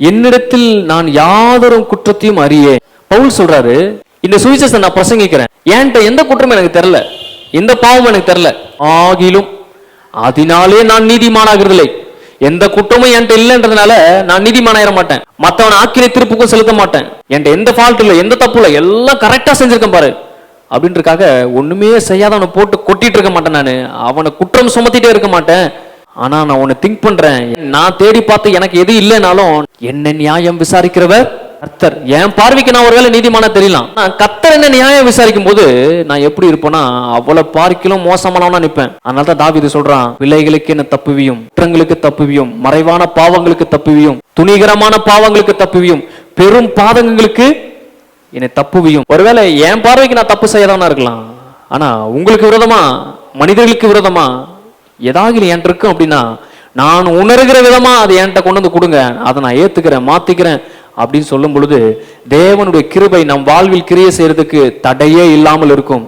என்னிடத்தில் நான் யாதொரு குற்றத்தையும் அறியே. பவுல் சொல்றாரு, இந்த சுவிசேஷத்தை நான் பிரசங்கிக்கிறேன், என்கிட்ட எந்த குற்றமும் எனக்கு தெரியல, எந்த பாவமும் எனக்கு தெரியல, ஆகிலும் அதனாலே நான் நீதிமானாகிறதில்லை. எந்த குற்றமும் என்கிட்ட இல்லைன்றதுனால நான் நீதிமானாயிர மாட்டேன், மற்றவன் ஆக்கினை திருப்புக்கும் செலுத்த மாட்டேன், என்கிட்ட எந்த ஃபால்ட் இல்லை, எந்த தப்பு இல்லை, எல்லாம் கரெக்டா செஞ்சிருக்கேன் பாரு அப்படின்றக்காக ஒண்ணுமே செய்யாத அவனை போட்டு கொட்டிட்டு இருக்க மாட்டேன். நான் அவனை குற்றம் சுமத்திட்டே இருக்க மாட்டேன். ஆனா நான் உன்னை திங்க் பண்றேன், நான் தேடி பார்த்து எனக்கு எது இல்லைனாலும் என்ன நியாயம் விசாரிக்கிறவர் கர்த்தர். என் பார்வைக்கு நான் ஒருவேளை நீதிமானா தெரியலாம், கர்த்தர் என்ன நியாயம் விசாரிக்கும் போது நான் எப்படி இருப்பேன்னா அவ்வளவு பார்க்கிலும் மோசமானவனா நிற்பேன். அதனாலதான் தாவீது சொல்றான், விலைகளுக்கு என்ன தப்புவியும், குற்றங்களுக்கு தப்புவியும், மறைவான பாவங்களுக்கு தப்புவியும், துணிகரமான பாவங்களுக்கு தப்புவியும், பெரும் பாதகங்களுக்கு என்னை தப்புவியும். ஒருவேளை என் பார்வைக்கு நான் தப்பு செய்யாதவனா இருக்கலாம், ஆனா உங்களுக்கு விரோதமா, மனிதர்களுக்கு விரோதமா ஏதாவது என்கிட்ட இருக்கும் அப்படின்னா நான் உணர்கிற விதமா அதை என்கிட்ட கொண்டு வந்து கொடுங்க, அதை நான் ஏத்துக்கிறேன், மாத்திக்கிறேன் அப்படின்னு சொல்லும் பொழுது தேவனுடைய கிருபை நம் வாழ்வில் கிரியை செய்யறதுக்கு தடையே இல்லாமல் இருக்கும்.